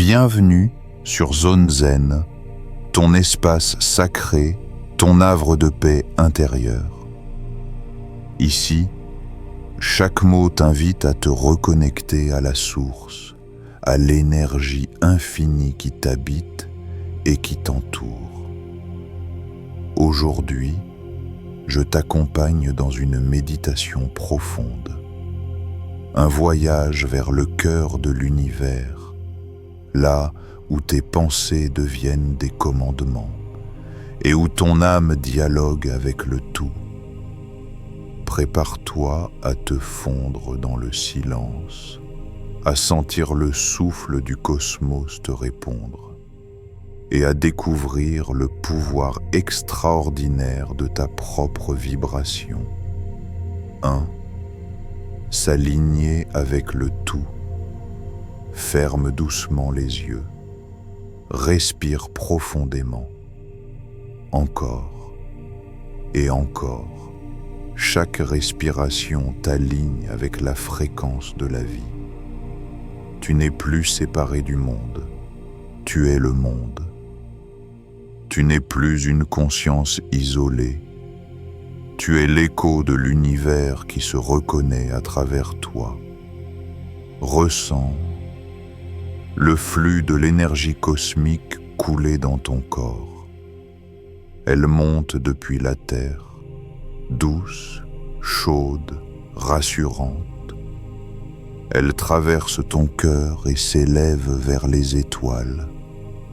Bienvenue sur Zone Zen, ton espace sacré, ton havre de paix intérieure. Ici, chaque mot t'invite à te reconnecter à la source, à l'énergie infinie qui t'habite et qui t'entoure. Aujourd'hui, je t'accompagne dans une méditation profonde, un voyage vers le cœur de l'univers, là où tes pensées deviennent des commandements et où ton âme dialogue avec le tout. Prépare-toi à te fondre dans le silence, à sentir le souffle du cosmos te répondre et à découvrir le pouvoir extraordinaire de ta propre vibration. 1. S'aligner avec le tout. Ferme doucement les yeux. Respire profondément. Encore et encore. Chaque respiration t'aligne avec la fréquence de la vie. Tu n'es plus séparé du monde. Tu es le monde. Tu n'es plus une conscience isolée. Tu es l'écho de l'univers qui se reconnaît à travers toi. Ressens le flux de l'énergie cosmique couler dans ton corps. Elle monte depuis la terre, douce, chaude, rassurante. Elle traverse ton cœur et s'élève vers les étoiles.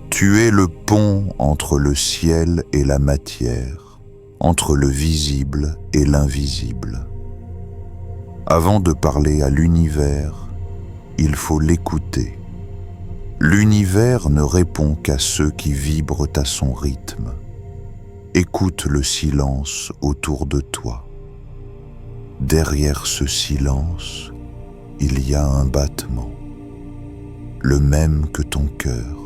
Tu es le pont entre le ciel et la matière, entre le visible et l'invisible. Avant de parler à l'univers, il faut l'écouter. L'univers ne répond qu'à ceux qui vibrent à son rythme. Écoute le silence autour de toi. Derrière ce silence, il y a un battement, le même que ton cœur.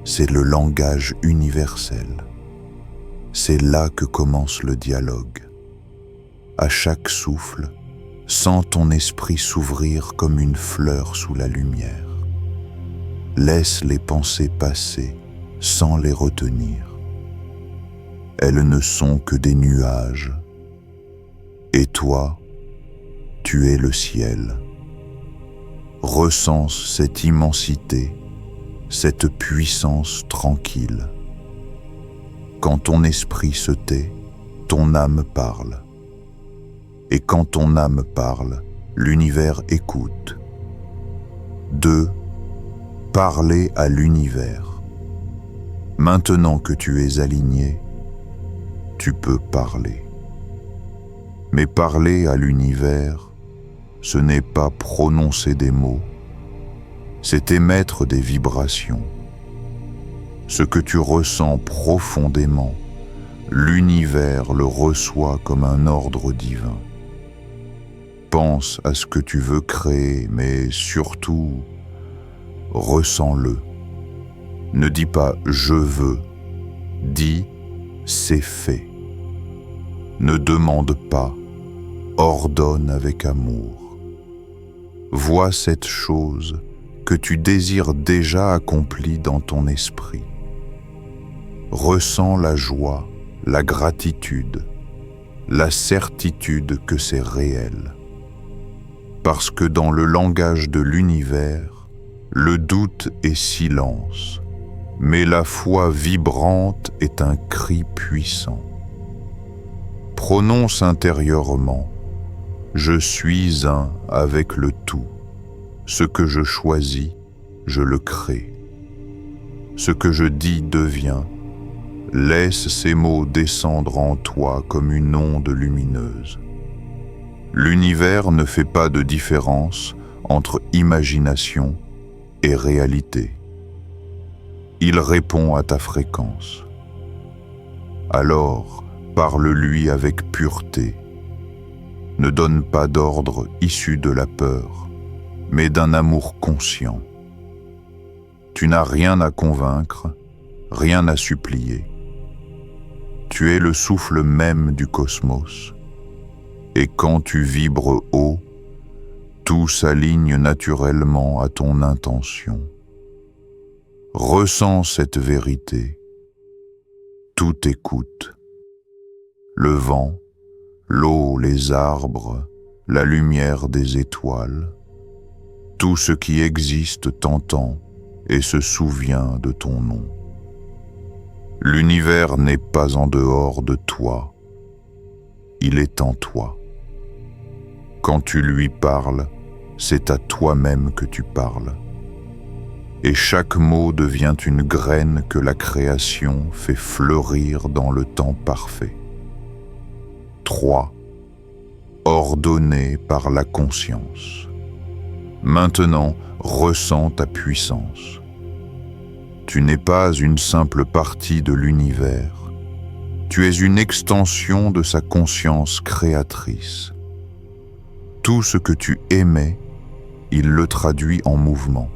C'est le langage universel. C'est là que commence le dialogue. À chaque souffle, sens ton esprit s'ouvrir comme une fleur sous la lumière. Laisse les pensées passer sans les retenir. Elles ne sont que des nuages. Et toi, tu es le ciel. Recense cette immensité, cette puissance tranquille. Quand ton esprit se tait, ton âme parle. Et quand ton âme parle, l'univers écoute. 2. Parler à l'univers. Maintenant que tu es aligné, tu peux parler. Mais parler à l'univers, ce n'est pas prononcer des mots, c'est émettre des vibrations. Ce que tu ressens profondément, l'univers le reçoit comme un ordre divin. Pense à ce que tu veux créer, mais surtout, ressens-le. Ne dis pas « je veux », dis « c'est fait ». Ne demande pas, ordonne avec amour. Vois cette chose que tu désires déjà accomplie dans ton esprit. Ressens la joie, la gratitude, la certitude que c'est réel. Parce que dans le langage de l'univers, le doute est silence, mais la foi vibrante est un cri puissant. Prononce intérieurement « Je suis un avec le tout. Ce que je choisis, je le crée. Ce que je dis devient. Laisse ces mots descendre en toi comme une onde lumineuse. L'univers ne fait pas de différence entre imagination et réalité. Il répond à ta fréquence. Alors, parle-lui avec pureté. Ne donne pas d'ordre issu de la peur, mais d'un amour conscient. Tu n'as rien à convaincre, rien à supplier. Tu es le souffle même du cosmos. Et quand tu vibres haut, tout s'aligne naturellement à ton intention. Ressens cette vérité. Tout écoute. Le vent, l'eau, les arbres, la lumière des étoiles. Tout ce qui existe t'entend et se souvient de ton nom. L'univers n'est pas en dehors de toi. Il est en toi. Quand tu lui parles, c'est à toi-même que tu parles. Et chaque mot devient une graine que la création fait fleurir dans le temps parfait. 3. Ordonné par la conscience. Maintenant, ressens ta puissance. Tu n'es pas une simple partie de l'univers. Tu es une extension de sa conscience créatrice. Tout ce que tu émets, il le traduit en mouvement.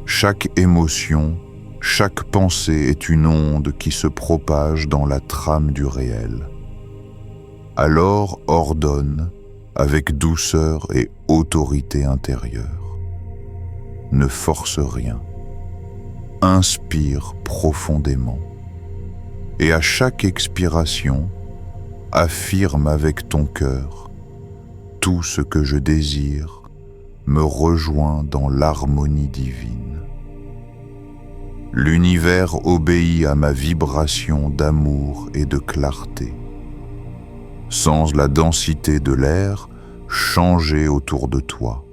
Chaque émotion, chaque pensée est une onde qui se propage dans la trame du réel. Alors ordonne avec douceur et autorité intérieure. Ne force rien. Inspire profondément. Et à chaque expiration, affirme avec ton cœur: tout ce que je désire me rejoint dans l'harmonie divine. L'univers obéit à ma vibration d'amour et de clarté. Sens la densité de l'air changer autour de toi.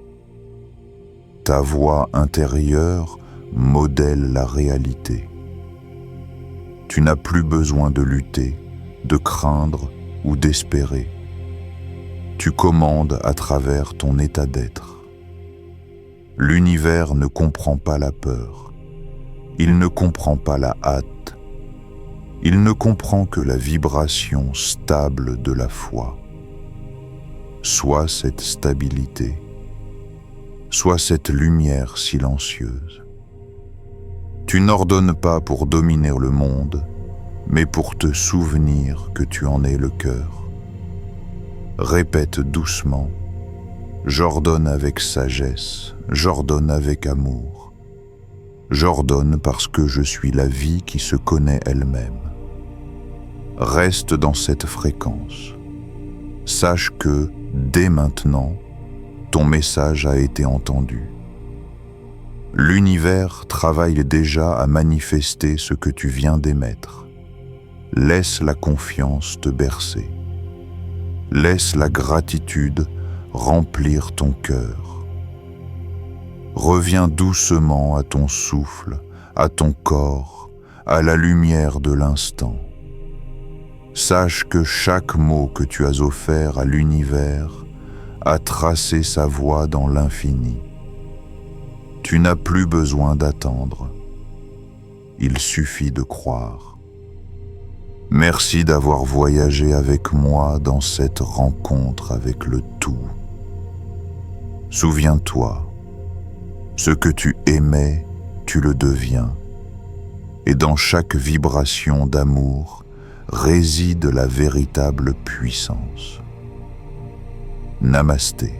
Ta voix intérieure modèle la réalité. Tu n'as plus besoin de lutter, de craindre ou d'espérer. Tu commandes à travers ton état d'être. L'univers ne comprend pas la peur. Il ne comprend pas la hâte. Il ne comprend que la vibration stable de la foi. Sois cette stabilité, sois cette lumière silencieuse. Tu n'ordonnes pas pour dominer le monde, mais pour te souvenir que tu en es le cœur. Répète doucement: j'ordonne avec sagesse, j'ordonne avec amour. J'ordonne parce que je suis la vie qui se connaît elle-même. Reste dans cette fréquence. Sache que, dès maintenant, ton message a été entendu. L'univers travaille déjà à manifester ce que tu viens d'émettre. Laisse la confiance te bercer. Laisse la gratitude remplir ton cœur. Reviens doucement à ton souffle, à ton corps, à la lumière de l'instant. Sache que chaque mot que tu as offert à l'univers a tracé sa voie dans l'infini. Tu n'as plus besoin d'attendre. Il suffit de croire. Merci d'avoir voyagé avec moi dans cette rencontre avec le tout. Souviens-toi, ce que tu aimais, tu le deviens. Et dans chaque vibration d'amour réside la véritable puissance. Namasté.